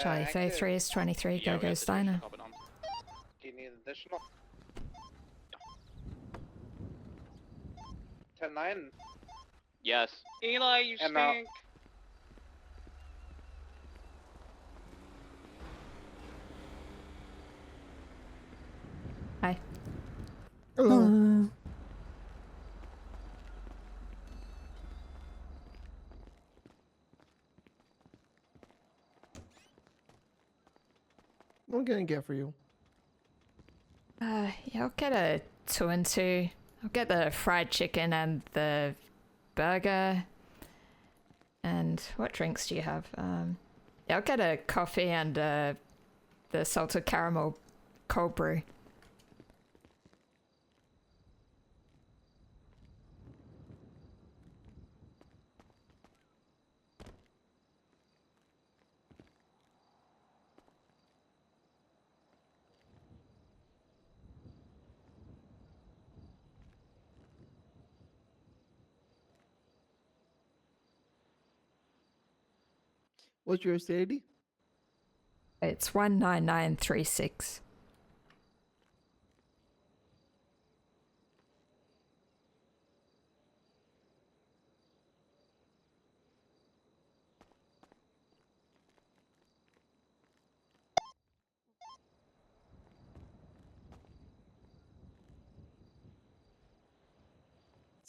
Charlie 33 is 23, Go-Go Steiner. Do you need additional? 10-9? Yes. Eli, you And, stink. Hi. Hello. What can I get for you? Yeah, I'll get a 2 and 2. I'll get the fried chicken and the burger. And what drinks do you have? Yeah, I'll get a coffee and the salted caramel cold brew. What's your STD? It's 19936.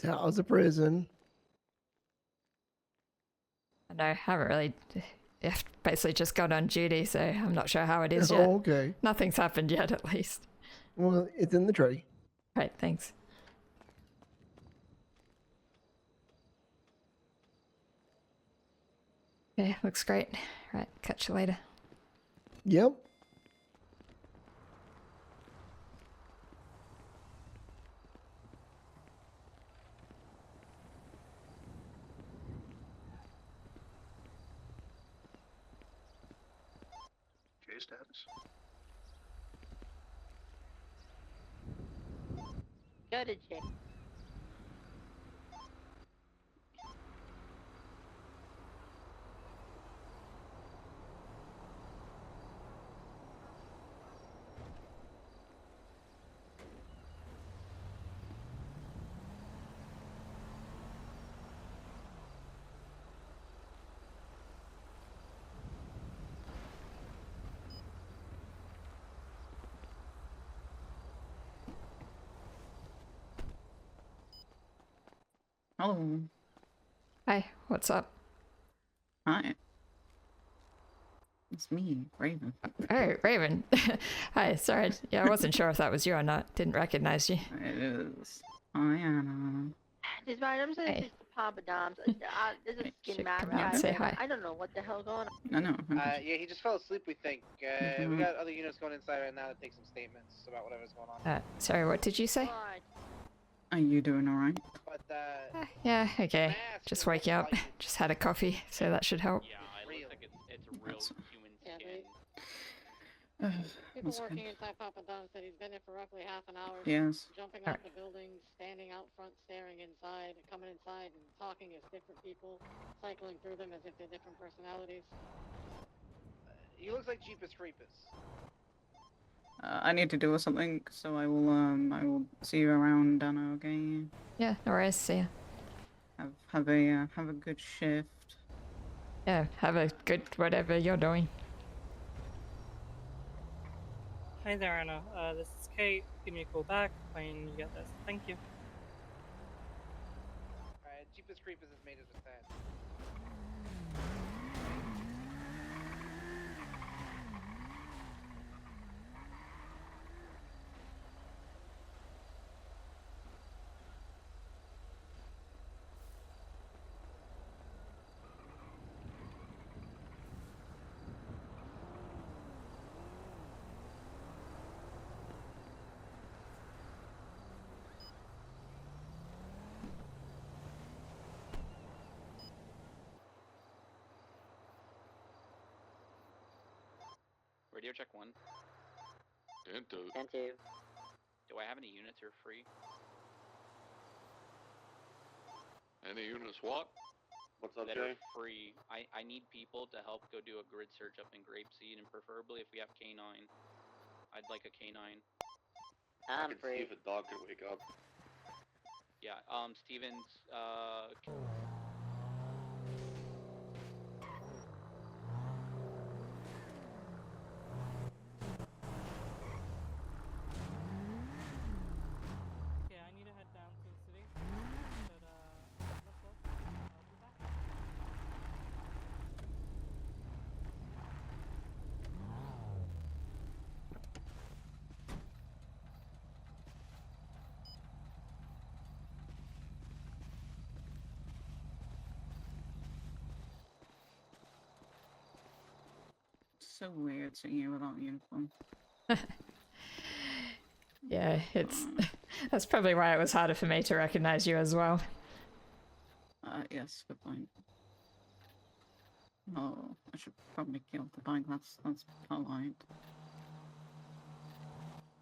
How's the prison? No, I haven't really. I've basically just got on duty, so I'm not sure how it is yet. Oh, okay. Nothing's happened yet, at least. Well, it's in the tray. Right, thanks. Okay, looks great. Right, catch you later. Yep. J status. Go to J. Hello. Hi, what's up? Hi. It's me, Raven. Oh, Raven. Hi, sorry. Yeah, I wasn't sure if that was you or not. Didn't recognize you. It is. I am. This right, I'm saying Hey. this to Papa Dom's. This is Hey, Skin should Mask come out and guy. say hi. I don't know what the hell going on. No, no. Yeah, he just fell asleep, we think. We got other units going inside right now to take some statements about whatever's going on. Sorry, what did you say? Alright. Are you doing alright? But, Yeah, okay. mask Just is waking up. like- Just had a coffee, so that should help. Yeah, it looks like it's a real That's- human Yeah, skin. People That's working good. inside Papa Don said he's been there for roughly half an hour. Yes. Jumping off the buildings, standing out front, staring inside, coming inside and talking as different people, cycling through them as if they're different personalities. He looks like Jeepus Creepus. I need to do something, so I will see you around, Dana. Okay. Yeah, no worries. See ya. Have a good shift. Yeah, have a good whatever you're doing. Hi there, Anna. This is Kate. Give me a call back when you get this. Thank you. Alright, Jeepus Creepus has made his return. Radio check 1. Into. And two. Do I have any units or free? Any units what? What's up, that Jay? are free. I need people to help go do a grid search up in Grapeseed, and preferably if we have canine. I'd like a canine. I I'm can see free. if a dog can wake up. Yeah, Stevens, Okay, I need to head down to the city. But, let's look. I'll be back. So weird seeing you without uniform. Yeah, it's that's probably why it was harder for me to recognize you as well. Yes, good point. Oh, I should probably kill the bike. That's polite.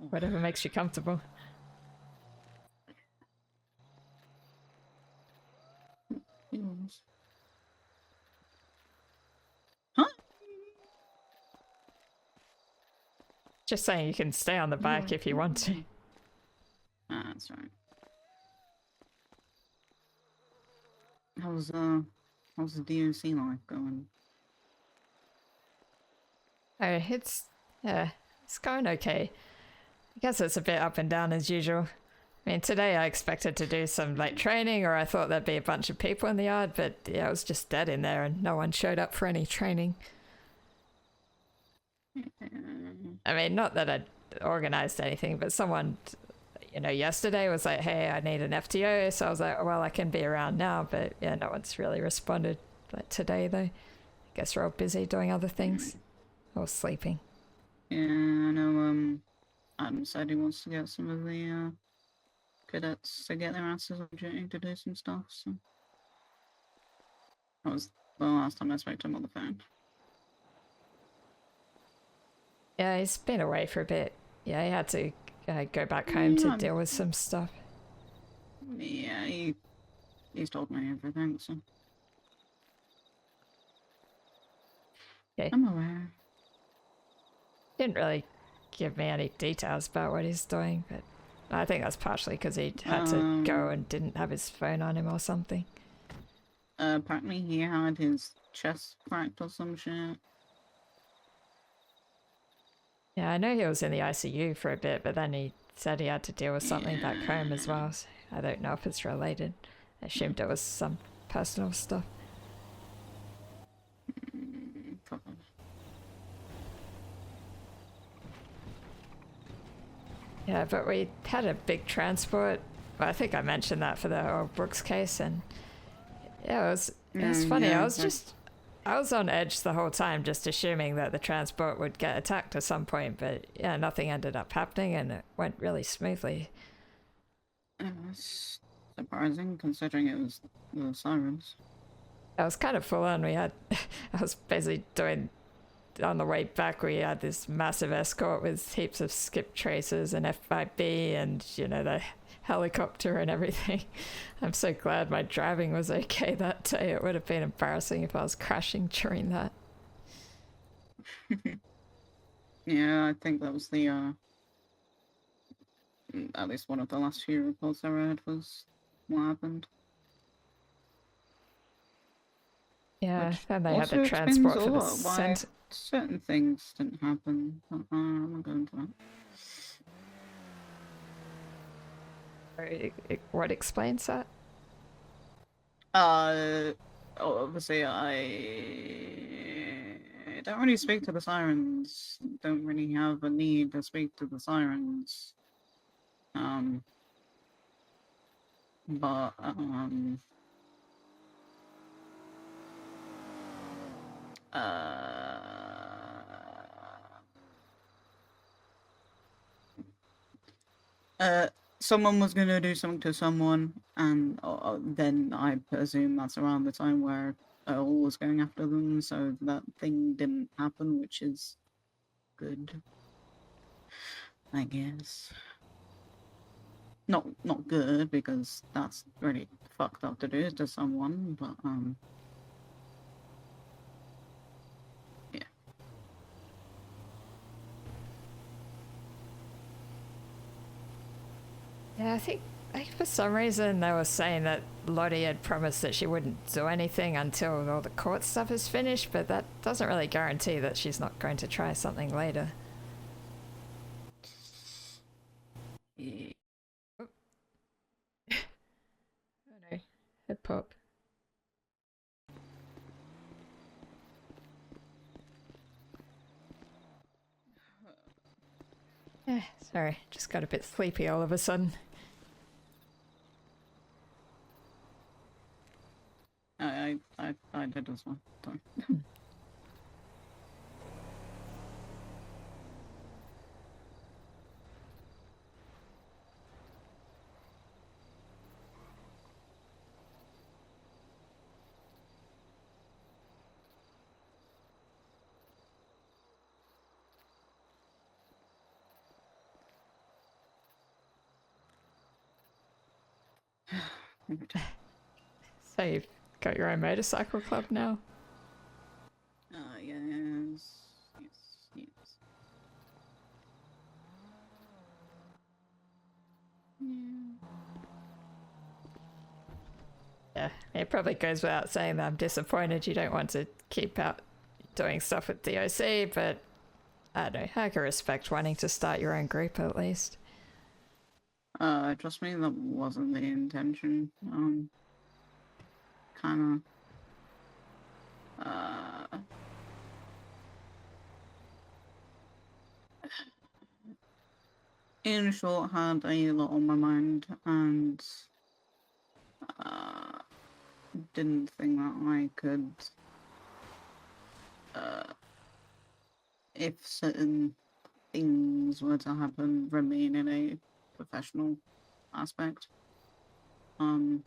Oh, Whatever makes you comfortable. heels. Huh? Just saying you can stay on the bike if you want to. Ah, that's right. How's the DOC life going? Oh, it's going okay. I guess it's a bit up and down as usual. I mean, today I expected to do some like training, or I thought there'd be a bunch of people in the yard, but yeah, it was just dead in there, and no one showed up for any training. I mean, not that I'd organized anything, but someone, yesterday was like, "Hey, I need an FTO," so I was like, "Well, I can be around now," but yeah, no one's really responded. Like today, though, I guess we're all busy doing other things or sleeping. Yeah, I know. Adam said he wants to get some of the cadets to get their asses on duty to do some stuff. So that was the last time I spoke to him on the phone. Yeah, he's been away for a bit. Yeah, he had to go back home to deal with some stuff. Yeah, he's told me everything. So Okay. I'm aware. Didn't really give me any details about what he's doing, but I think that's partially because he had to go and didn't have his phone on him or something. Apparently he had his chest cracked or some shit. Yeah, I know he was in the ICU for a bit, but then he said he had to deal with something back home as well. So I don't know if it's related. I assumed it was some personal stuff. Probably. Yeah, but we had a big transport. Well, I think I mentioned that for the old Brooks case, and yeah, it was funny. Yeah, I was on edge the whole time, just assuming that the transport would get attacked at some point, but yeah, nothing ended up happening, and it went really smoothly. It was surprising considering it was the sirens. I was kind of full on. I was basically doing, on the way back, we had this massive escort with heaps of skip tracers and FIB and, the helicopter and everything. I'm so glad my driving was okay that day. It would have been embarrassing if I was crashing during that. Yeah, I think that was the, at least one of the last few reports I read was what happened. Yeah, Which and they had the also transport explains for a the lot why center. certain things didn't happen, but I'm not going into that. What explains that? Obviously I don't really speak to the sirens, don't really have a need to speak to the sirens. Someone was gonna do something to someone, and then I presume that's around the time where Earl was going after them, so that thing didn't happen, which is good, I guess. Not good, because that's really fucked up to do to someone, but Yeah, I think for some reason they were saying that Lottie had promised that she wouldn't do anything until all the court stuff is finished, but that doesn't really guarantee that she's not going to try something later. Oh, oh no, head pop. Sorry, just got a bit sleepy all of a sudden. I did as well. Sorry. So you've got your own motorcycle club now? Yes. Yes. Yeah, it probably goes without saying that I'm disappointed you don't want to keep out doing stuff with DOC, but I don't know, I can respect wanting to start your own group at least. Trust me, that wasn't the intention. Kinda, in short, had a lot on my mind, and, didn't think that I could, if certain things were to happen, remain in a professional aspect. And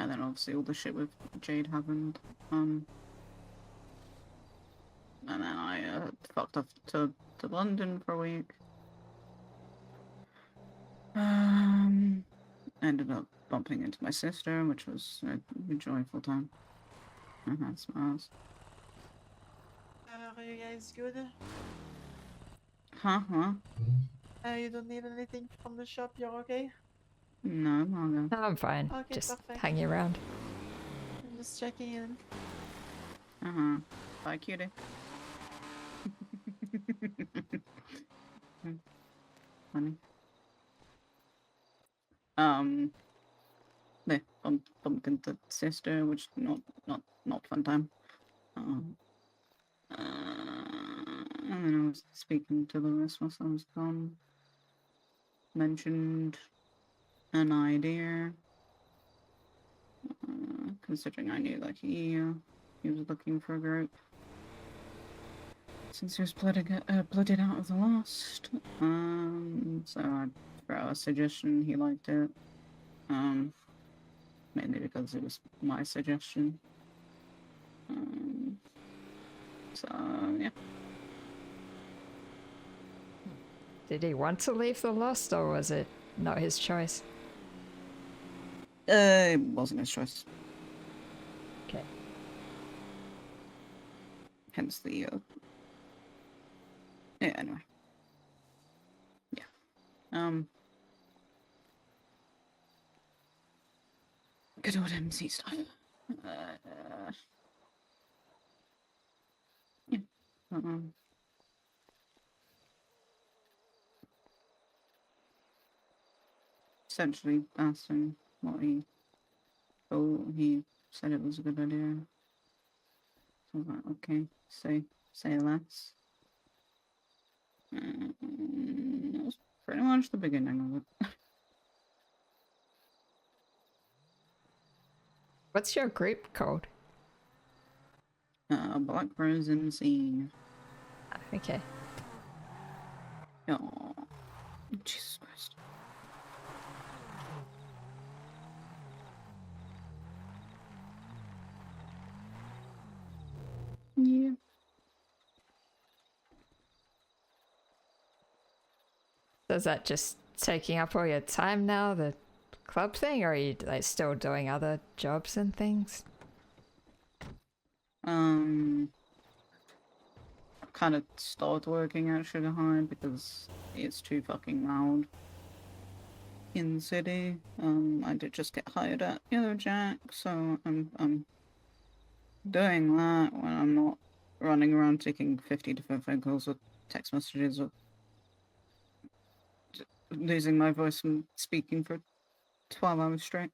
then obviously all the shit with Jade happened. And then I fucked off to London for a week. Ended up bumping into my sister, which was a joyful time. I had smiles. Are you guys good? Huh? You don't need anything from the shop, you're okay? No, No, I'm fine. Okay, Just perfect. hanging around. I'm just checking in. Bye, cutie. Funny. They bumped into sister, which not fun time. And then I was speaking to Louis whilst I was gone. Mentioned an idea. Considering I knew that he was looking for a group. Since he was blooded out of the Lost. So I threw out a suggestion, he liked it. Mainly because it was my suggestion. So, yeah. Did he want to leave the Lost, or was it not his choice? It wasn't his choice. Okay. Hence the, yeah, anyway. Yeah. Good old MC stuff. Yeah. Essentially asked him what he thought. He said it was a good idea. So I was like, okay, say less. That was pretty much the beginning of it. What's your group called? Black Frozen Sea. Okay. Oh, Jesus Christ. Yeah. So is that just taking up all your time now, the club thing, or are you like still doing other jobs and things? Kind of stopped working at Sugar High because it's too fucking loud. in the city. I did just get hired at Yellowjack, so I'm doing that when I'm not running around taking 50 different phone calls or text messages or losing my voice from speaking for 12 hours straight.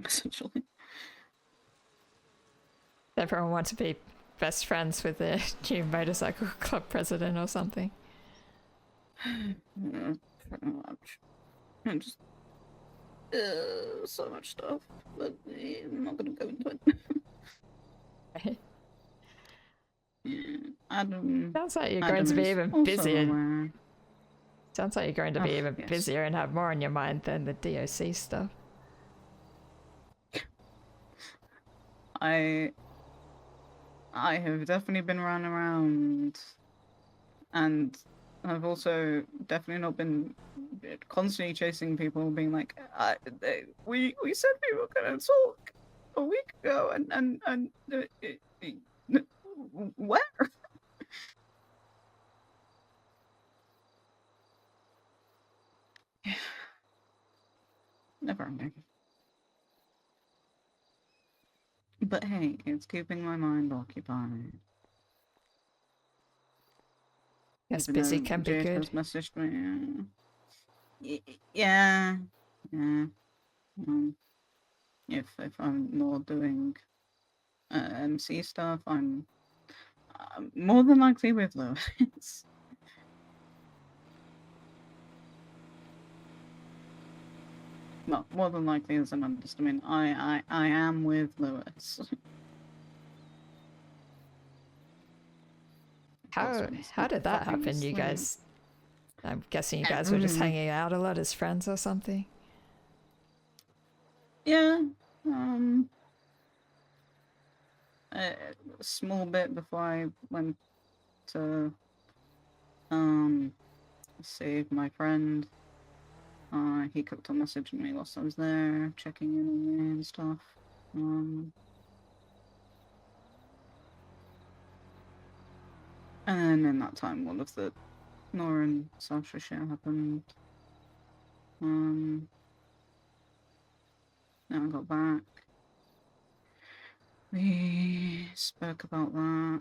Essentially. Everyone wants to be best friends with the new motorcycle club president or something. Yeah, pretty much. And just so much stuff, but I'm not gonna go into it. Yeah, Adam. Sounds like you're going Adam to be is even also busier. aware. Sounds like you're going to be even Yes. busier and have more on your mind than the DOC stuff. I have definitely been running around, and I've also definitely not been constantly chasing people, being like, we said we were gonna talk a week ago, and where? Never mind. But hey, it's keeping my mind occupied. Yes, Even busy though can be Jade good. has messaged me. Yeah. If I'm not doing MC stuff, I'm more than likely with Louis. Well, more than likely is an understatement. I am with Louis. How did that happen, you guys? I'm guessing you guys were just hanging out a lot as friends or something? Yeah. A small bit before I went to save my friend. He cooked a message me whilst I was there, checking in on me and stuff. And then in that time, all of the Nora and Sasha shit happened. Then I got back. We spoke about that.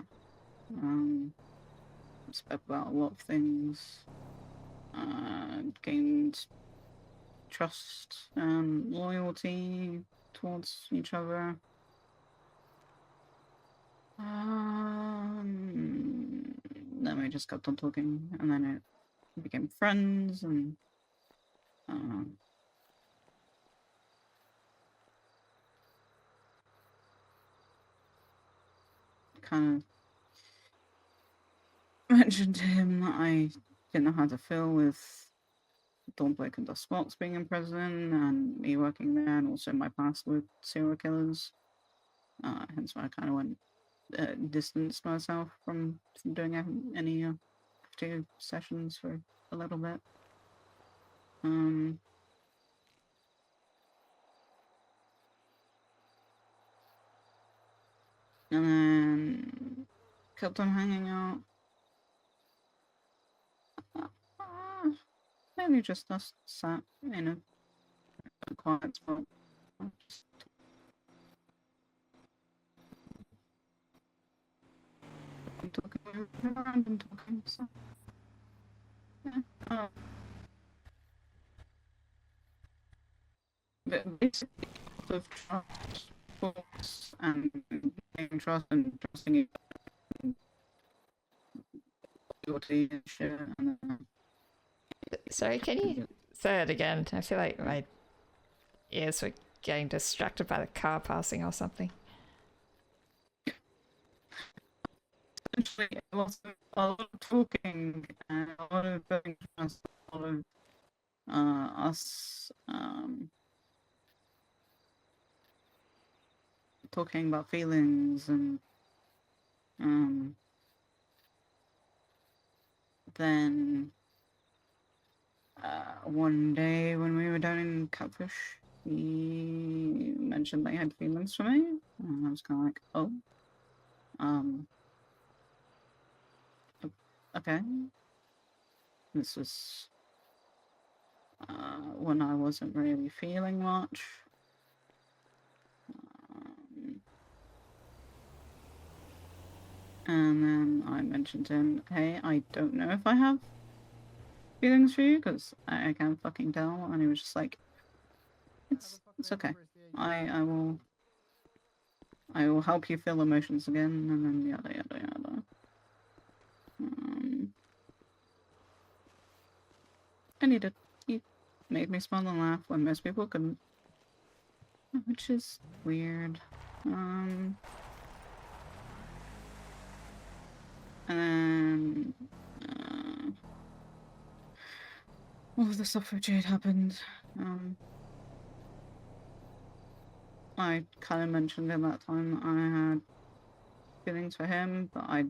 Spoke about a lot of things. Gained trust and loyalty towards each other. Then we just kept on talking, and then it became friends, and kind of mentioned to him that I didn't know how to feel with Dawn Blake and Dust Fox being in prison, and me working there, and also my past with serial killers. Hence why I kind of went distanced myself from doing any FTO sessions for a little bit. And then kept on hanging out. Maybe just us sat in a quiet spot. Just talking around and talking. So, yeah. But basically, of trust, folks, and gaining trust and trusting each other, loyalty and shit. And Sorry, can you say it again? I feel like my ears were getting distracted by the car passing or something. essentially, it was a lot of talking and a lot of building trust, a lot of us talking about feelings, and then one day when we were down in Catfish, he mentioned they had feelings for me, and I was kind of like, oh, okay. This was when I wasn't really feeling much. And then I mentioned to him, hey, I don't know if I have feelings for you, because I can't fucking tell. And he was just like, it's okay. I will help you feel emotions again, and then yada yada yada. And he did. He made me smile and laugh when most people couldn't, which is weird. And then all of the stuff with Jade happened. I kind of mentioned at that time I had feelings for him, but I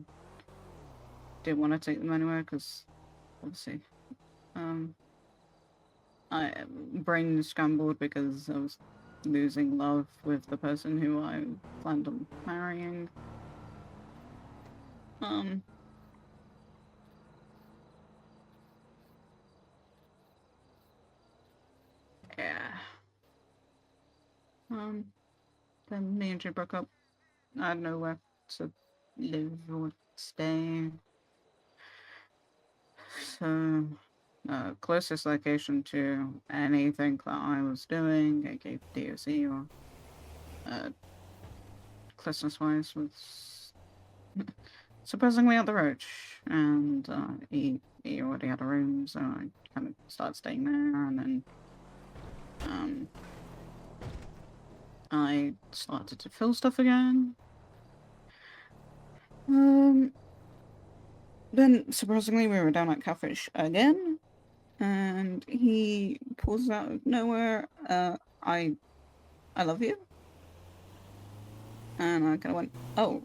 didn't want to take them anywhere because, obviously, I brain scrambled because I was losing love with the person who I planned on marrying. Yeah. Then me and Jade broke up. I had nowhere to live or stay. So, closest location to anything that I was doing, aka DOC or closeness-wise, was surprisingly up the road. And he already had a room, so I kind of started staying there, and then I started to feel stuff again. Then, surprisingly, we were down at Catfish again, and he pulls out of nowhere, I love you. And I kind of went, oh,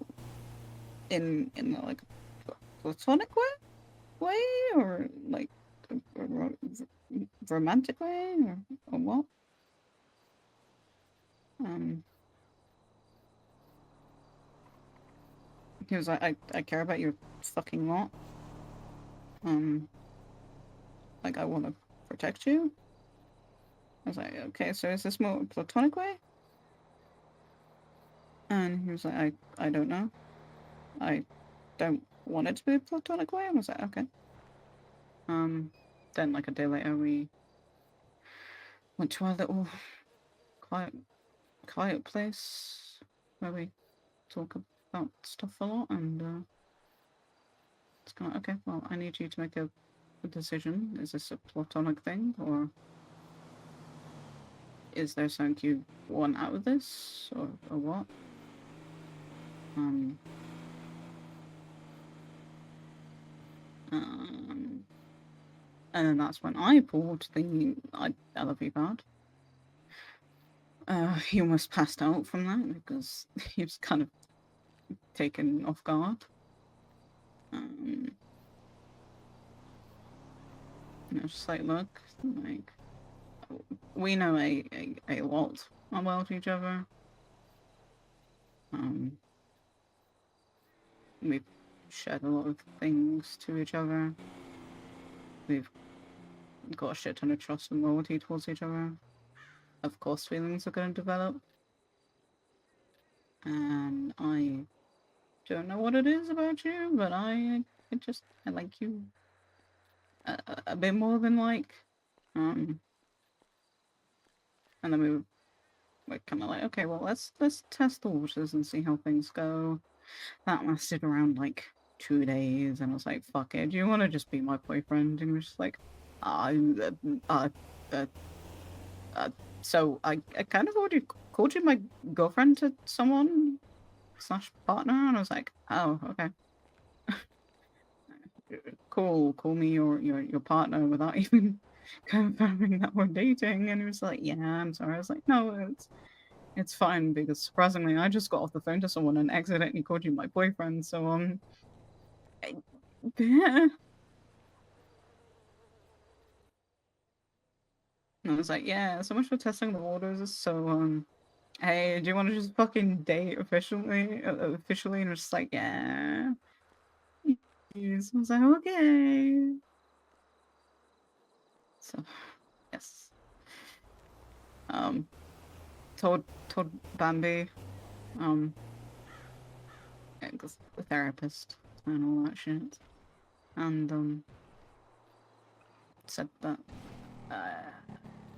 in like a platonic way, or like a romantic way, or what? He was like, I care about you fucking lot. Like, I want to protect you. I was like, okay, so is this more platonic way? And he was like, I don't know. I don't want it to be a platonic way. I was like, okay. Then like a day later, we went to our little quiet place where we talk about stuff a lot, and it's kind of, okay, well, I need you to make a decision. Is this a platonic thing, or is there something you want out of this, or what? And then that's when I pulled the I love you card. He almost passed out from that because he was kind of taken off guard. And I was just like, look, like, we know a lot about each other. We've shared a lot of things to each other. We've got a shit ton of trust and loyalty towards each other. Of course, feelings are going to develop. And I don't know what it is about you, but I like you a bit more than like. And then we were kind of like, okay, well, let's test the waters and see how things go. That lasted around like 2 days, and I was like, fuck it, do you want to just be my boyfriend? And he was just like, so I kind of already called you my girlfriend to someone / partner, and I was like, oh, okay. Cool, call me your partner without even confirming that we're dating. And he was like, yeah, I'm sorry. I was like, no, it's fine, because surprisingly I just got off the phone to someone and accidentally called you my boyfriend, so yeah. And I was like, yeah, so much for testing the waters. So hey, do you want to just fucking date officially? And I was just like, yeah. I was like, okay. So Yes. Told Bambi, yeah, 'cause the therapist and all that shit, and said that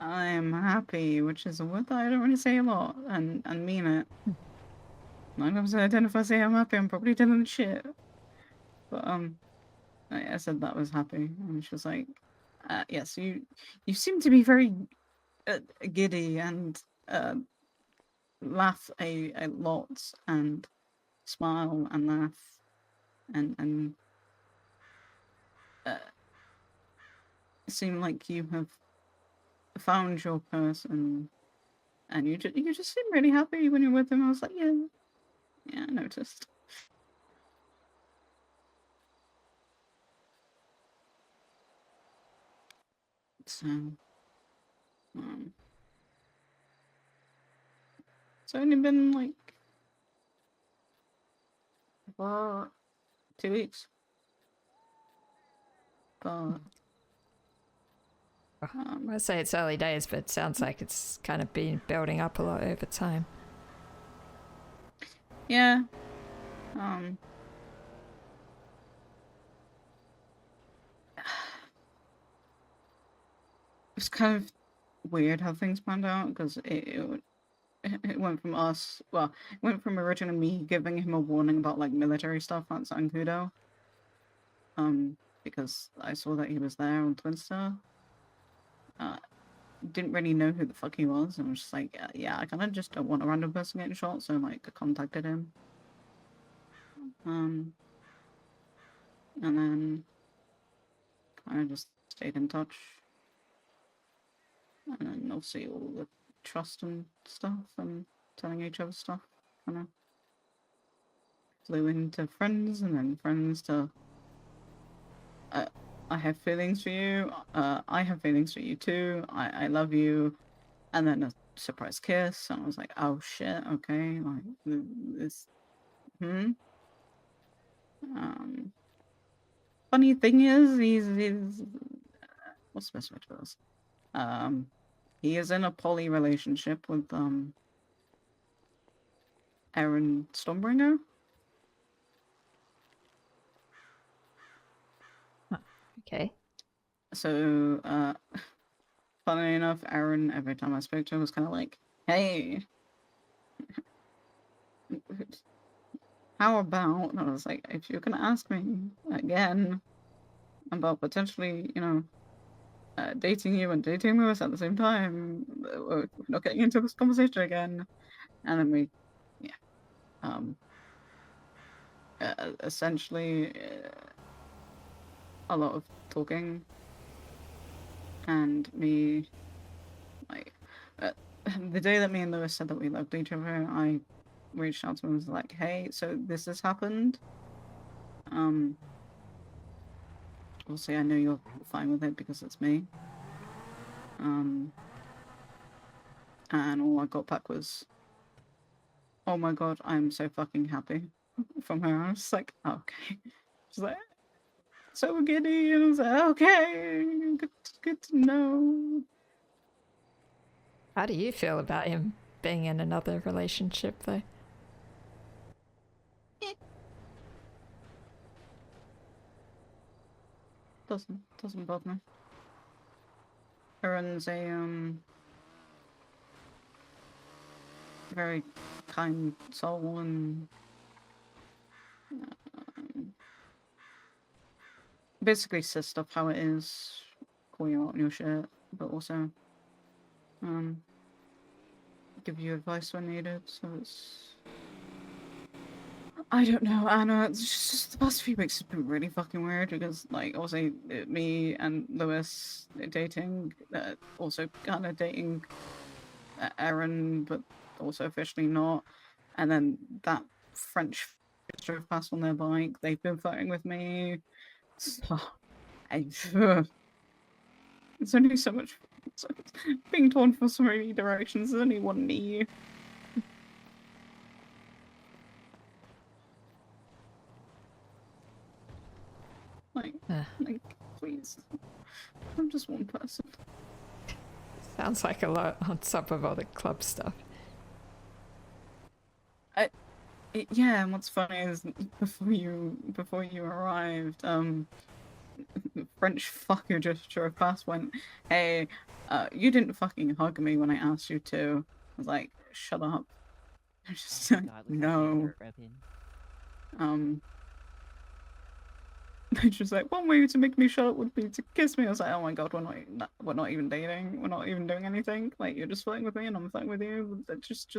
I am happy, which is a word that I don't really say a lot, and mean it. 9 times out of 10, if I say I'm happy, I'm probably telling shit. But I said that I was happy, and she was like, "Yes, you seem to be very giddy and laugh a lot and smile and laugh and seem like you have found your person, and you just seem really happy when you're with him." I was like, yeah, I noticed. So, it's only been like 2 weeks, but I say it's early days, but it sounds like it's kind of been building up a lot over time. yeah, it's kind of weird how things panned out, because it went from us, well, it went from originally me giving him a warning about like military stuff at San Kudo, because I saw that he was there on Twinstar. Didn't really know who the fuck he was, and I was just like, yeah, I kind of just don't want a random person getting shot, so like I contacted him. And then kind of just stayed in touch. And then obviously all the trust and stuff and telling each other stuff kind of flew into friends, and then friends to I have feelings for you, I have feelings for you too, I love you, and then a surprise kiss, and I was like, oh shit, okay, like this, funny thing is, he's what's the best way to put this? He is in a poly relationship with Aaron Stormbringer. Okay. So, funnily enough, Aaron, every time I spoke to him, was kind of like, hey, how about, and I was like, if you're gonna ask me again about potentially, dating you and dating Lewis at the same time, we're not getting into this conversation again. And then we, essentially, a lot of talking, and me, like, the day that me and Lewis said that we loved each other, I reached out to him and was like, hey, so this has happened. Obviously I know you're fine with it because it's me. And all I got back was, oh my god, I'm so fucking happy, from her. I was like, okay. She's like, so giddy, and I was like, okay, good to know. How do you feel about him being in another relationship, though? Doesn't bother me. Aaron's a very kind soul, and basically says stuff how it is, call you out on your shit, but also give you advice when needed. So it's, I don't know, Anna, it's just the past few weeks have been really fucking weird, because like obviously me and Lewis drove dating Aaron, but also officially not, and then that French drove past on their bike, they've been flirting with me, so it's only so much, being torn from so many directions, there's only one me. Like, please, I'm just one person. Sounds like a lot on top of all the club stuff. Yeah, and what's funny is before you arrived, the French fucker just drove past, went, "Hey, you didn't fucking hug me when I asked you to." I was like, "Shut up." I'm just like, no. It's just like, one way to make me shut up would be to kiss me. I was like, oh my god, we're not even dating. We're not even doing anything. Like, you're just flirting with me and I'm flirting with you. Just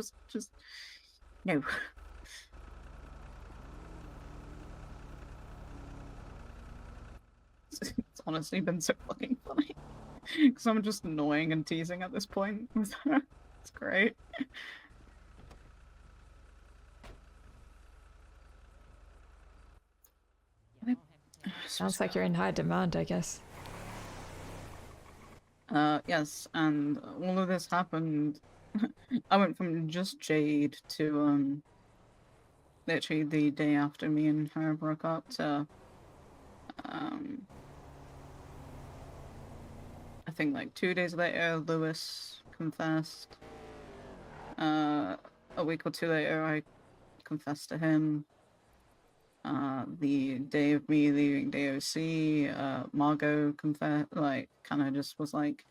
no. It's honestly been so fucking funny. Because I'm just annoying and teasing at this point with her. It's great. Sounds like you're in high demand, I guess. Yes, and all of this happened. I went from just Jade to, literally the day after me and her broke up to, I think like 2 days later, Louis confessed. A week or two later, I confessed to him. The day of me leaving DOC, Margot confessed, like, kind of just was like,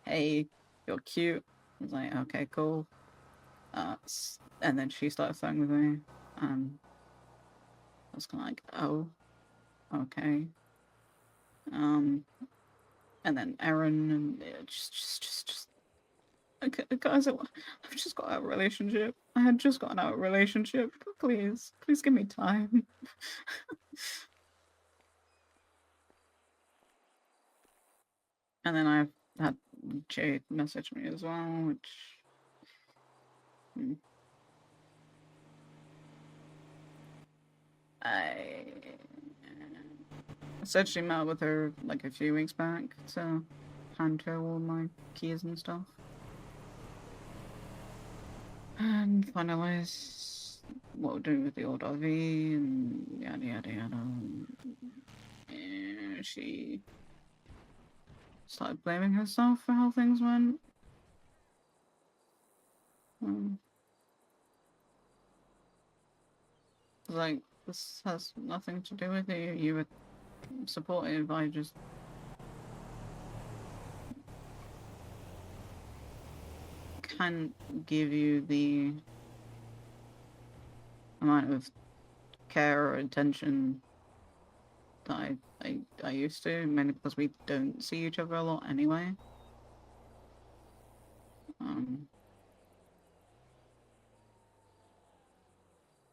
hey, you're cute. I was like, okay, cool. And then she started flirting with me, and I was kind of like, oh, okay. And then Erin, and just okay, guys, I've just got out of a relationship. I had just gotten out of a relationship. Please give me time. And then I've had Jade message me as well, which I essentially met with her like a few weeks back to hand her all my keys and stuff. And finalize what we're doing with the old RV and yada yada yada. And she started blaming herself for how things went. Like, this has nothing to do with you. You were supportive. I just can't give you the amount of care or attention that I used to, mainly because we don't see each other a lot anyway.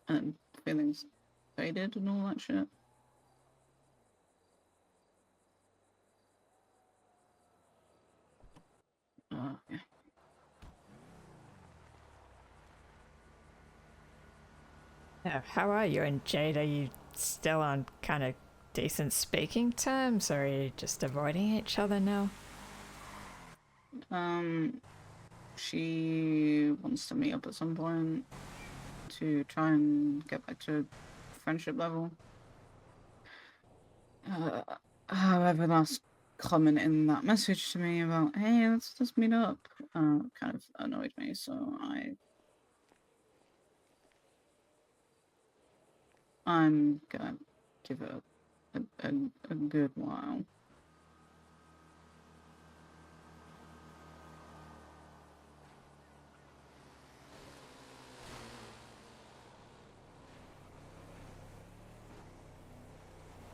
And feelings faded and all that shit. Yeah. Yeah, how are you and Jade? Are you still on kind of decent speaking terms, or are you just avoiding each other now? She wants to meet up at some point to try and get back to friendship level. However, last comment in that message to me about, hey, let's just meet up, kind of annoyed me, so I'm gonna give it a good while.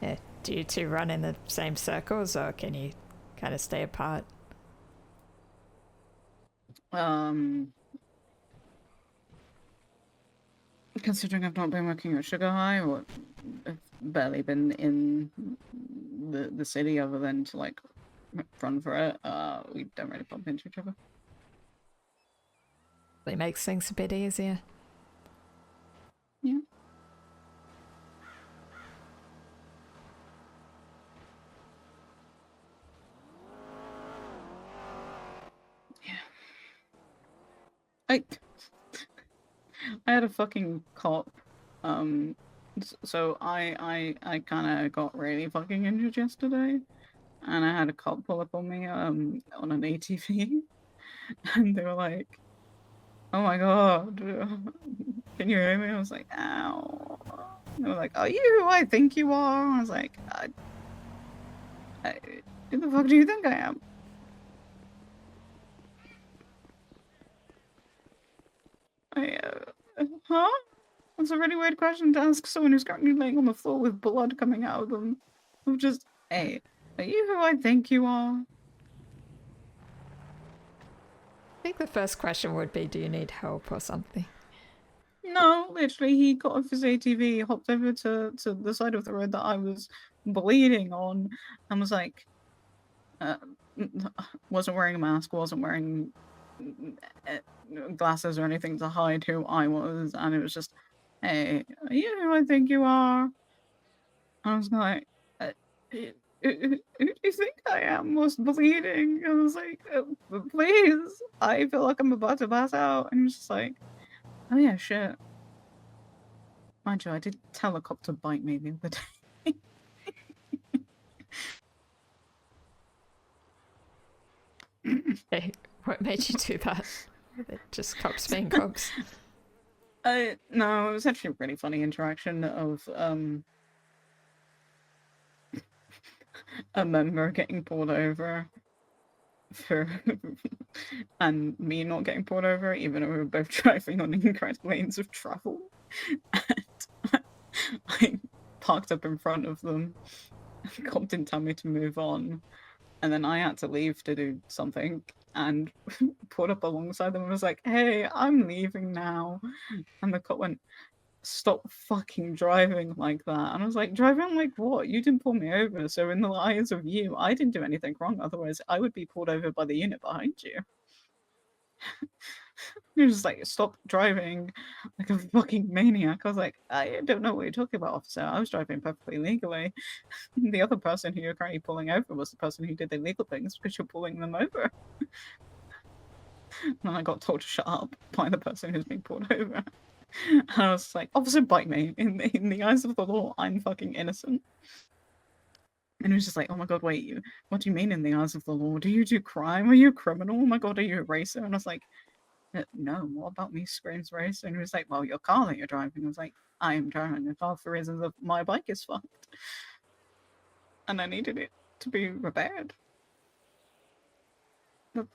Yeah, do you two run in the same circles, or can you kind of stay apart? Considering I've not been working at Sugar High, or I've barely been in the city other than to like run for it, we don't really bump into each other. It makes things a bit easier. Yeah. I had a fucking cop. So I kind of got really fucking injured yesterday, and I had a cop pull up on me on an ATV, And they were like, "Oh my god, can you hear me?" I was like, "Ow." And they were like, "Are you who I think you are?" I was like, who the fuck do you think I am? Huh? That's a really weird question to ask someone who's currently laying on the floor with blood coming out of them. I'm just, hey, are you who I think you are? I think the first question would be, do you need help or something? No, literally, he got off his ATV, hopped over to the side of the road that I was bleeding on, and was like, wasn't wearing a mask, wasn't wearing glasses or anything to hide who I was, and it was just, hey, are you who I think you are? I was like, who do you think I am? Was bleeding. I was like, please, I feel like I'm about to pass out. And he was just like, oh yeah, shit. Mind you, I did helicopter bite me the other day. Hey, what made you do that? Just cops being cops. No, it was actually a really funny interaction of a member getting pulled over for and me not getting pulled over, even though we were both driving on incorrect lanes of travel. And I parked up in front of them. The cop didn't tell me to move on, and then I had to leave to do something and pulled up alongside them and was like, hey, I'm leaving now. And the cop went, stop fucking driving like that. And I was like, driving like what? You didn't pull me over, so in the eyes of you, I didn't do anything wrong, otherwise I would be pulled over by the unit behind you. You're just like, stop driving like a fucking maniac. I was like, I don't know what you're talking about, officer. I was driving perfectly legally. The other person who you're currently pulling over was the person who did the illegal things because you're pulling them over. And then I got told to shut up by the person who's being pulled over. And I was like, officer, bite me. In the eyes of the law, I'm fucking innocent. And he was just like, oh my god, wait, what do you mean in the eyes of the law? Do you do crime? Are you a criminal? Oh my god, are you a racer? And I was like, no, what about me screams racer? And he was like, well, your car that you're driving. I was like, I am driving a car for reasons of my bike is fucked. And I needed it to be repaired.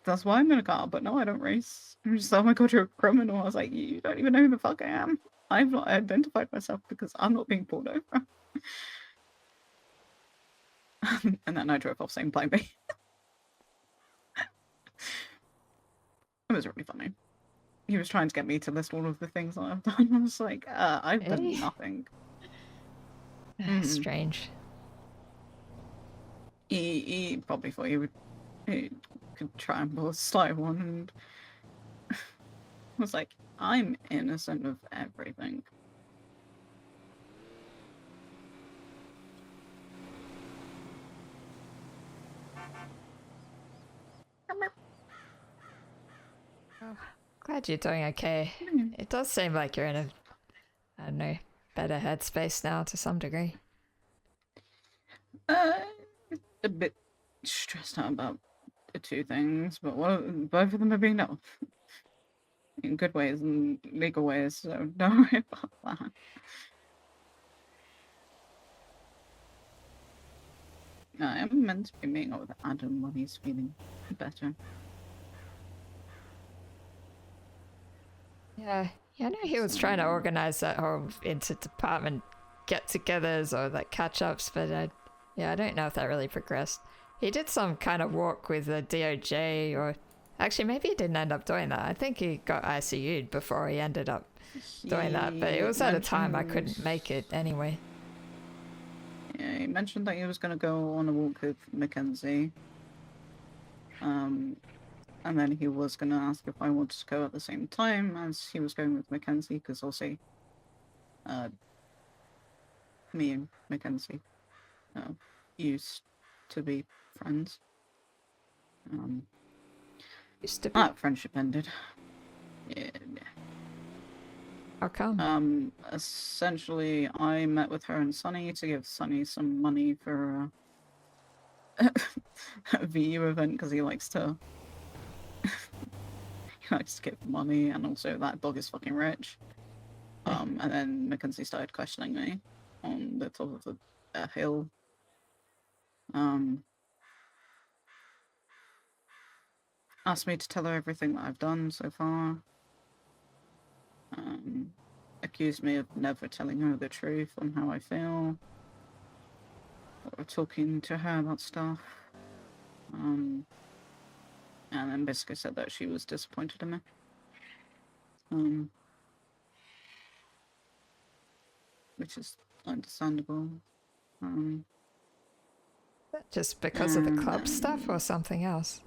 That's why I'm in a car, but no, I don't race. I'm just, oh my god, you're a criminal. I was like, you don't even know who the fuck I am. I've not identified myself because I'm not being pulled over. And then I drove off saying bye me. It was really funny. He was trying to get me to list all of the things that I've done. I was like, I've done nothing. Strange. He probably thought he could try and pull a sly one, and was like, I'm innocent of everything. Oh, glad you're doing okay. It does seem like you're in a, I don't know, better headspace now to some degree. A bit stressed out about the two things, but both of them are being dealt in good ways and legal ways, so don't worry about that. I am meant to be meeting up with Adam when he's feeling better. Yeah, I know he was trying to organize that whole inter-department get-togethers or like catch-ups, but I don't know if that really progressed. He did some kind of walk with the DOJ, or actually maybe he didn't end up doing that. I think he got ICU'd before he ended up doing that, but it was at a time I couldn't make it anyway. Yeah, he mentioned that he was going to go on a walk with Mackenzie. And then he was going to ask if I wanted to go at the same time as he was going with Mackenzie, because also me and Mackenzie used to be friends. Used to be? That friendship ended. Yeah. How come? Essentially, I met with her and Sunny to give Sunny some money for a VU event, because he likes to he likes to give money, and also that dog is fucking rich. And then Mackenzie started questioning me on the top of the hill. Asked me to tell her everything that I've done so far. Accused me of never telling her the truth on how I feel, or talking to her about stuff. And then basically said that she was disappointed in me. Which is understandable. Just because of the club stuff or something else?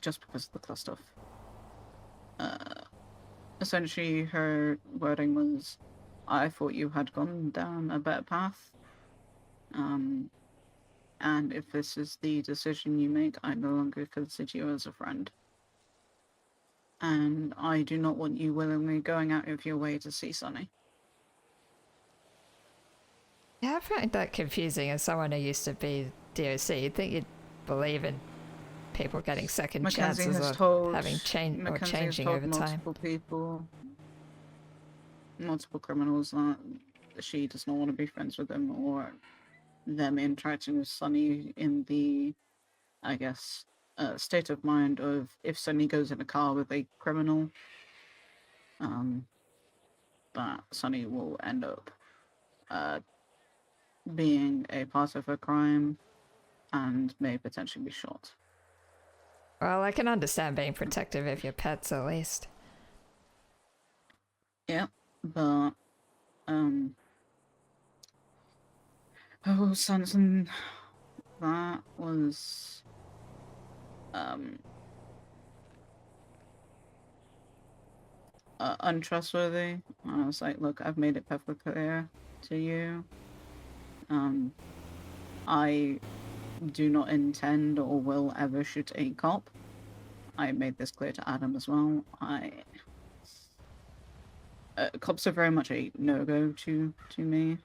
Just because of the club stuff. Essentially, her wording was, I thought you had gone down a better path. And if this is the decision you make, I no longer consider you as a friend. And I do not want you willingly going out of your way to see Sonny. Yeah, I find that confusing as someone who used to be DOC. You'd think you'd believe in people getting second Mackenzie chances has or told, having changed or Mackenzie changing has told over time. multiple people, multiple criminals, that she does not want to be friends with them, or them interacting with Sonny in the, I guess, state of mind of if Sonny goes in a car with a criminal, that Sonny will end up being a part of a crime and may potentially be shot. Well, I can understand being protective of your pets at least. Yeah, but Sanson, that was untrustworthy. I was like, look, I've made it perfectly clear to you. I do not intend or will ever shoot a cop. I made this clear to Adam as well. Cops are very much a no-go to me.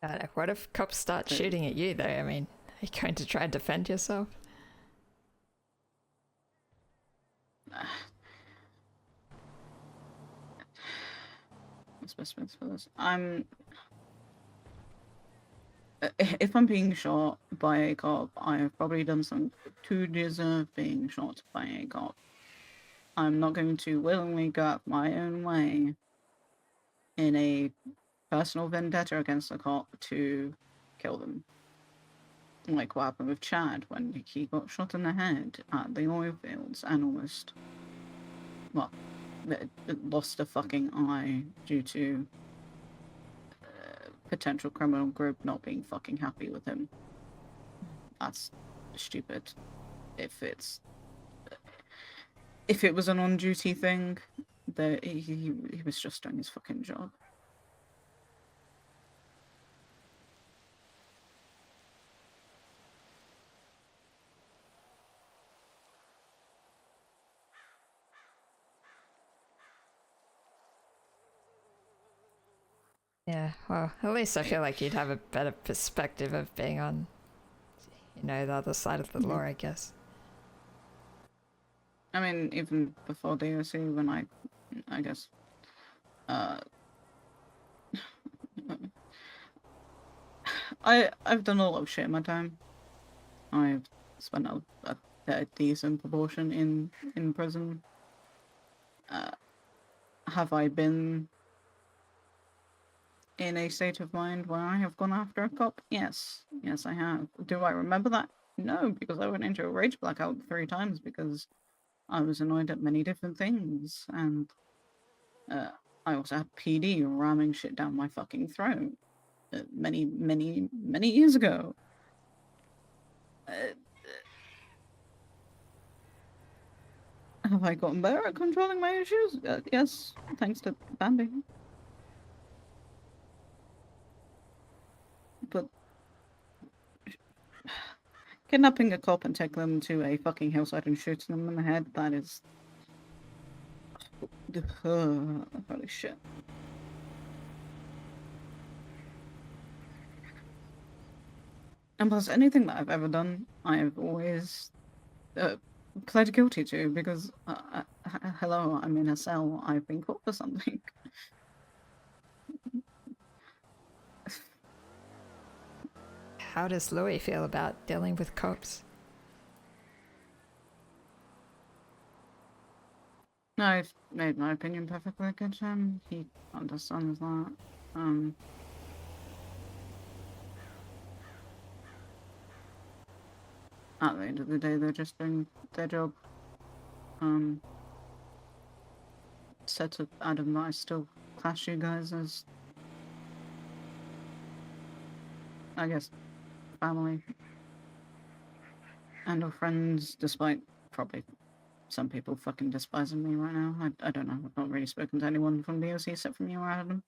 I don't know, what if cops start shooting at you though? I mean, are you going to try and defend yourself? What's best for this? If I'm being shot by a cop, I have probably done something to deserve being shot by a cop. I'm not going to willingly go out my own way in a personal vendetta against a cop to kill them. Like what happened with Chad when he got shot in the head at the oil fields and almost, well, lost a fucking eye due to potential criminal group not being fucking happy with him. That's stupid. If it was an on-duty thing, that he was just doing his fucking job. Yeah, well, at least I feel like you'd have a better perspective of being on, you know, the other side of the law, I guess. I mean, even before DOC, when I guess, I've done a lot of shit in my time. I've spent a decent proportion in prison. Have I been in a state of mind where I have gone after a cop? Yes. Yes, I have. Do I remember that? No, because I went into a rage blackout 3 times because I was annoyed at many different things, and I also had PD ramming shit down my fucking throat many years ago. Have I gotten better at controlling my issues? Yes, thanks to Bambi. But Kidnapping a cop and taking them to a fucking hillside and shooting them in the head, that is... holy shit. And plus, anything that I've ever done, I have always pled guilty to, because, hello, I'm in a cell, I've been caught for something. How does Louis feel about dealing with cops? No, I've made my opinion perfectly good to him. He understands that. At the end of the day, they're just doing their job. Said to Adam that I still class you guys as, I guess, family and or friends, despite probably some people fucking despising me right now. I don't know. I've not really spoken to anyone from the OC except from you or Adam.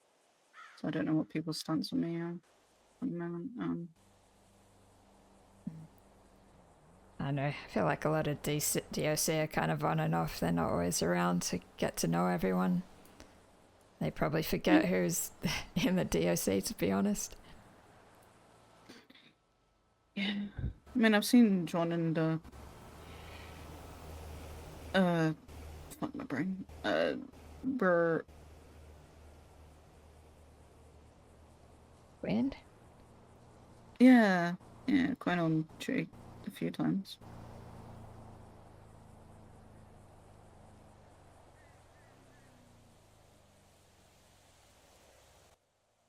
So I don't know what people's stance on me are at the moment. I know, I feel like a lot of DOC are kind of on and off. They're not always around to get to know everyone. They probably forget who's in the DOC, to be honest. Yeah. I mean, I've seen John and, fuck my brain. Wind? Yeah, quite on tree a few times.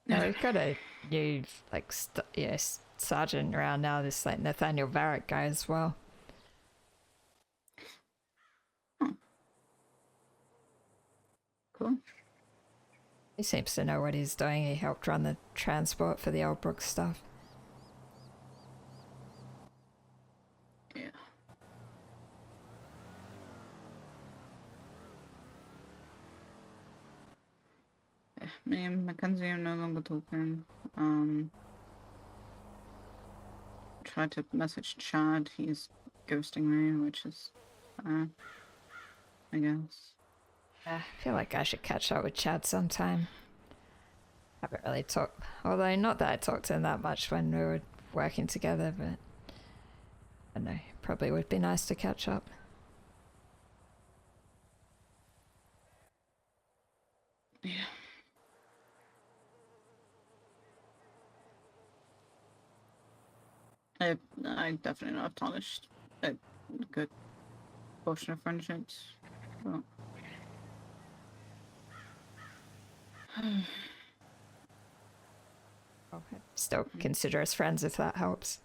Yeah, we've got a new, like, sergeant around now, this, like, Nathaniel Varrick guy as well. Cool. He seems to know what he's doing. He helped run the transport for the Old Brook stuff. Yeah. Me and Mackenzie are no longer talking. Tried to message Chad. He's ghosting me, which is, I guess. I feel like I should catch up with Chad sometime. Haven't really talked, although not that I talked to him that much when we were working together, but I don't know, probably would be nice to catch up. Yeah. I definitely know I've tarnished a good portion of friendships. But... Still consider us friends if that helps.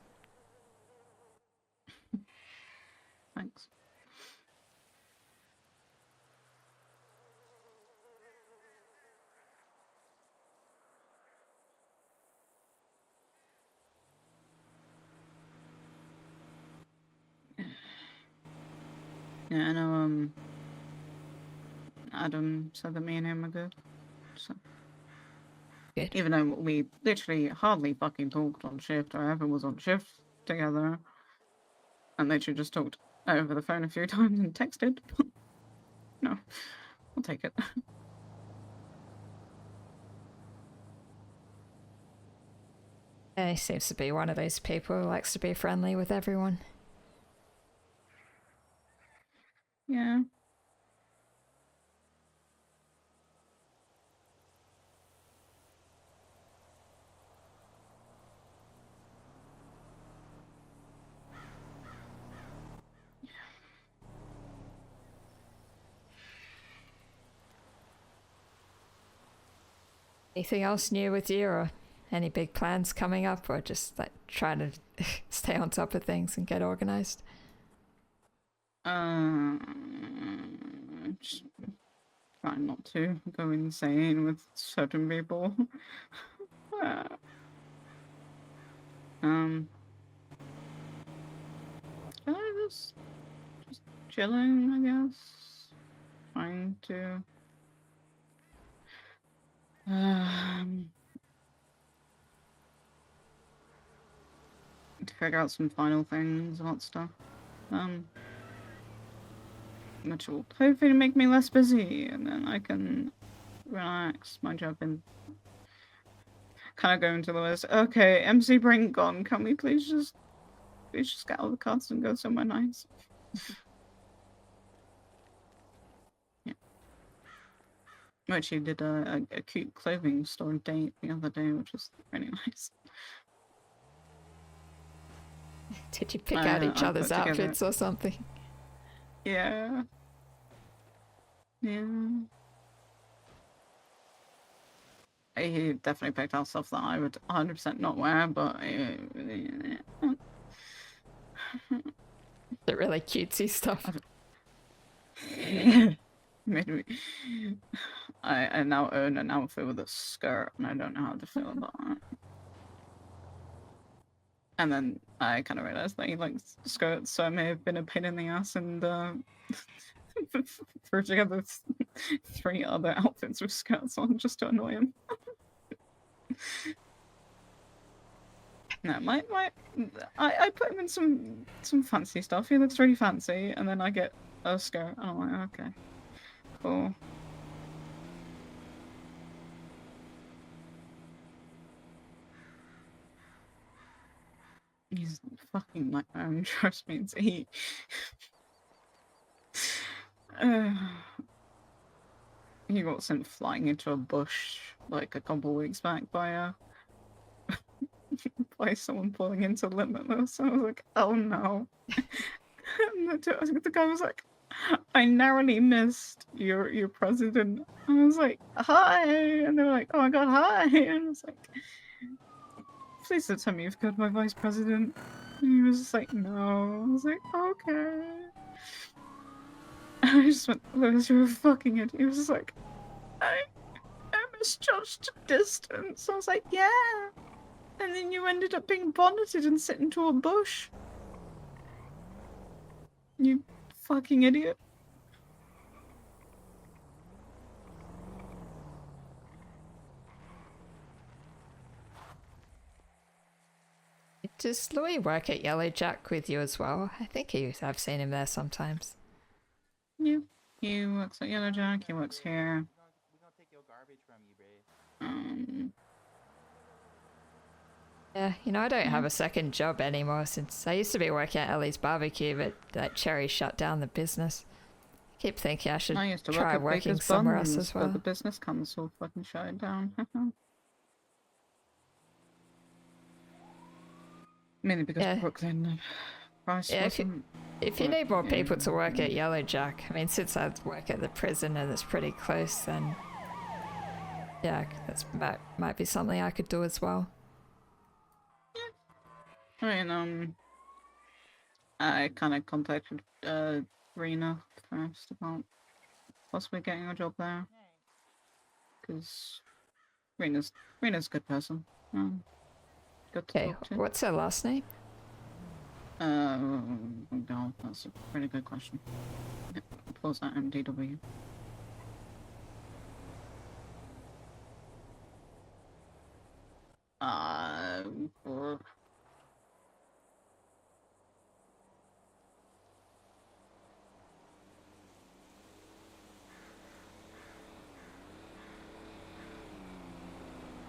Thanks. Yeah, I know, Adam said that me and him are good. So. Good. Even though we literally hardly fucking talked on shift or ever was on shift together. And literally just talked over the phone a few times and texted. No, I'll take it. He seems to be one of those people who likes to be friendly with everyone. Yeah. Anything else new with you, or any big plans coming up, or just like trying to stay on top of things and get organized? Just try not to go insane with certain people. Just chilling, I guess. Trying to to figure out some final things about stuff. Which will hopefully make me less busy, and then I can relax my job and kind of go into the list. Okay, MC Brink gone. Can we please just get all the cards and go somewhere nice? Yeah. We actually did a cute clothing store date the other day, which was really nice. Did you pick out each I other's put together- outfits or something? Yeah. Yeah. He definitely picked out stuff that I would 100% not wear, but The really cutesy stuff. Maybe I now own an outfit with a skirt, and I don't know how to feel about that. And then I kind of realized that he likes skirts, so I may have been a pain in the ass and threw together 3 other outfits with skirts on just to annoy him. No, I put him in some fancy stuff. He looks really fancy, and then I get a skirt, and I'm like, okay, cool. He's fucking nightmare, trust me. He he got sent flying into a bush like a couple weeks back by by someone pulling into Limitless. I was like, oh no. And the guy was like, I narrowly missed your president. And I was like, hi. And they were like, oh my god, hi. And I was like, please don't tell me you've got my vice president. And he was just like, no. I was like, okay. And I just went, Louis, you're a fucking idiot. He was just like, I misjudged distance. I was like, yeah. And then you ended up being bonneted and sent into a bush. You fucking idiot. Does Louis work at Yellow Jack with you as well? I think I've seen him there sometimes. Yeah. He works at Yellow Jack, he works here. Yeah, you know, I don't have a second job anymore since I used to be working at Ellie's Barbecue, but that Cherry shut down the business. I keep thinking I should I used to try work at working Baker's somewhere Buns, else as but well. the business council fucking shut it down. Mainly because Yeah. Brooklyn price Yeah, wasn't... if you need more people to work at Yellow Jack, I mean, since I work at the prison and it's pretty close, then yeah, that might be something I could do as well. I mean, I kind of contacted Rena first about possibly getting a job there, because Rena's a good person. Good to Okay, talk to. what's her last name? No, that's a pretty good question. Pause that MDW.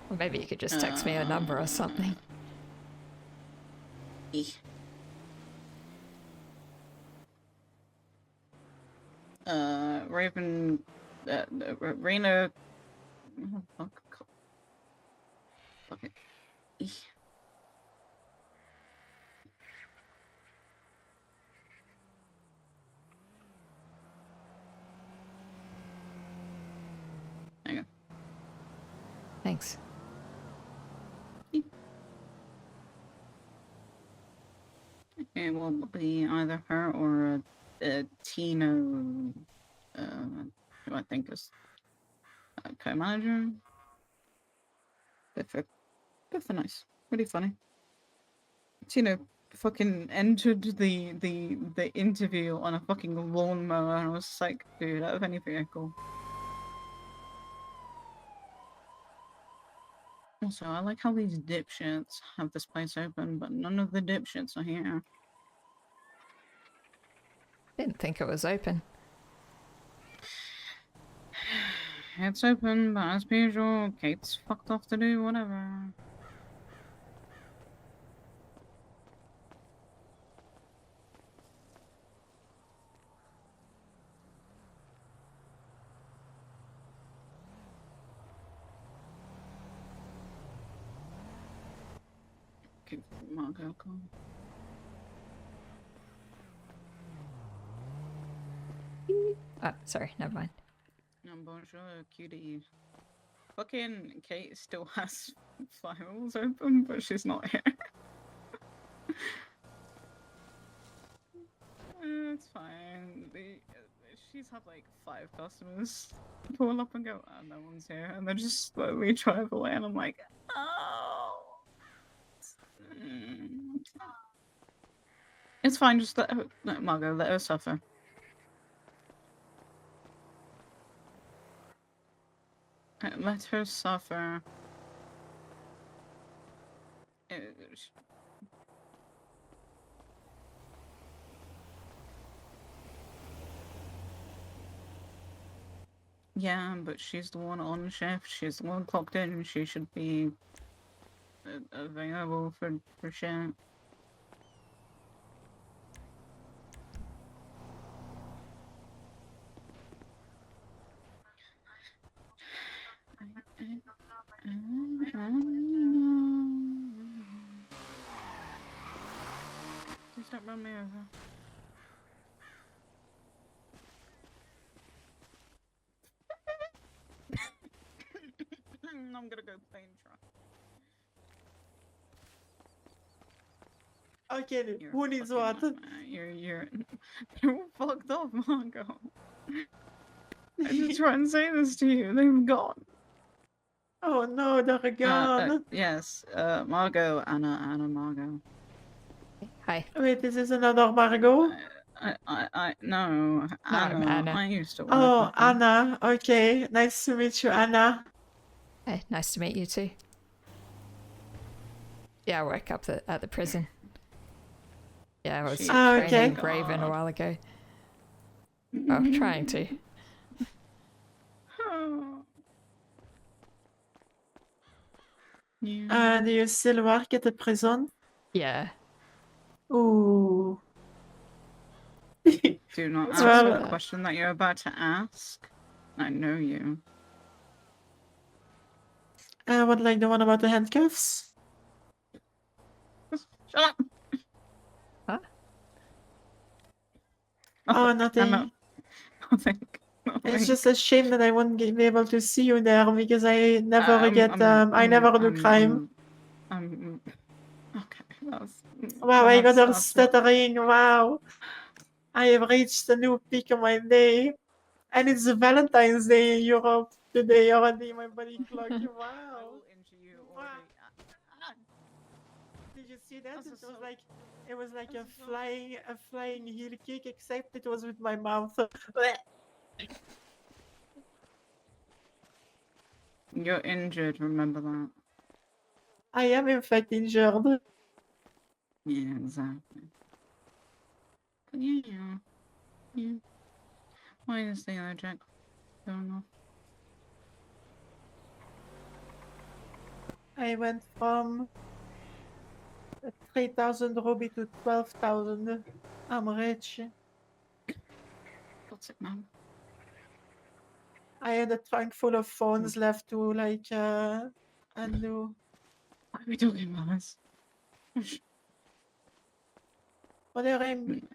Or maybe you could just text me a number or something. Raven, Rena. Oh, fuck. Fuck it. Hang on. Thanks. It will be either her or Tino, who I think is co-manager. Both are nice. Really funny. Tino fucking entered the interview on a fucking lawnmower, and I was just like, dude, out of any vehicle. Also, I like how these dipshits have this place open, but none of the dipshits are here. Didn't think it was open. It's open, but as per usual, Kate's fucked off to do whatever. Give Margot a call. Oh, sorry, never mind. No, bonjour, cutie. Fucking Kate still has files open, but she's not here. It's fine. She's had like 5 customers pull up and go, oh, no one's here, and then just slowly drive away, and I'm like, oh. It's fine, just let her, Margot, let her suffer. Let her suffer. Yeah, but she's the one on shift. She's the one clocked in. She should be available for shit. Please don't run me over. I'm gonna go plane truck. Okay, who needs what? You're fucked up, Margot. I just try and say this to you. They've gone. Oh no, they're gone. Yes, Margot, Anna, Margot. Hi. Wait, this is another Margot? No, I'm Anna. I used to work Oh, with her. Anna. Okay, nice to meet you, Anna. Hey, nice to meet you too. Yeah, I work up at the prison. Yeah, I was training okay. Raven a while ago. Oh, trying to. Do you still work at the prison? Yeah. Ooh. Do not ask Well, the question that you're about to ask. I know you. What, like the one about the handcuffs? Shut up! Huh? Oh, nothing. Nothing. It's just a shame that I won't be able to see you there because I never I never do crime. Okay, that's... Wow, I got her that's stuttering. Wow. I have reached a new peak of my day. And it's Valentine's Day in Europe today already, my body clock. Wow. Wow. Did you see that? It was like a flying heel kick, except it was with my mouth. You're injured, remember that. I am in fact injured. Yeah, exactly. But yeah. Why is the other jack going off? I went from 3,000 ruby to 12,000. I'm rich. What's it, man? I had a trunk full of phones left to undo. Why are we talking about this? Whatever.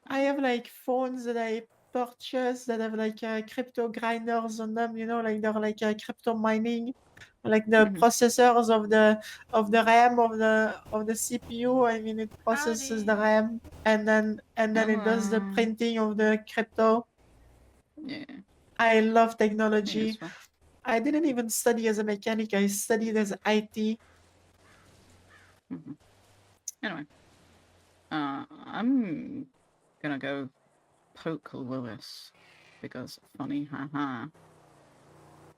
I have like phones that I purchased that have like crypto grinders on them. You know, like they're like crypto mining, like the processors of the RAM of the CPU. I mean, it processes the RAM and then it does the printing of the crypto. Yeah. I love technology. Yeah, it's fine. I didn't even study as a mechanic. I studied as IT. Anyway, I'm gonna go poke Louis because funny, haha.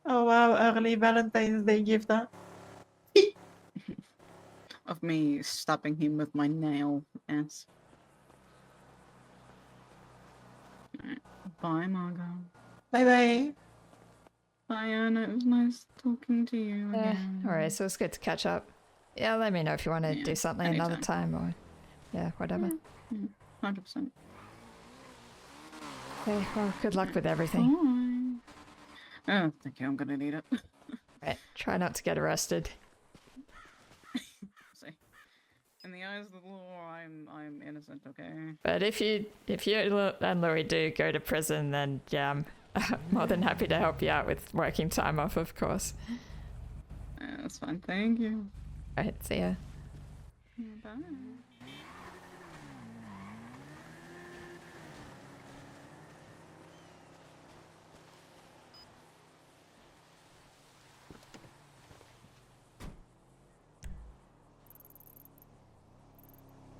Oh wow, early Valentine's Day gift, huh? of me stabbing him with my nail. Yes. Alright. Bye, Margot. Bye bye. Bye, Anna. It was nice talking to you Yeah. again. Alright, so it's good to catch up. Yeah, let me know if you want to Yeah, do something another anytime. time or yeah, whatever. 100%. Okay, well, good luck with everything. Bye. Oh, thank you. I'm gonna need it. Right, try not to get arrested. See, in the eyes of the law, I'm innocent. Okay. But if you and Louis do go to prison, then yeah, I'm more than happy to help you out with working time off, of course. That's fine. Thank you. Right, see ya. Bye.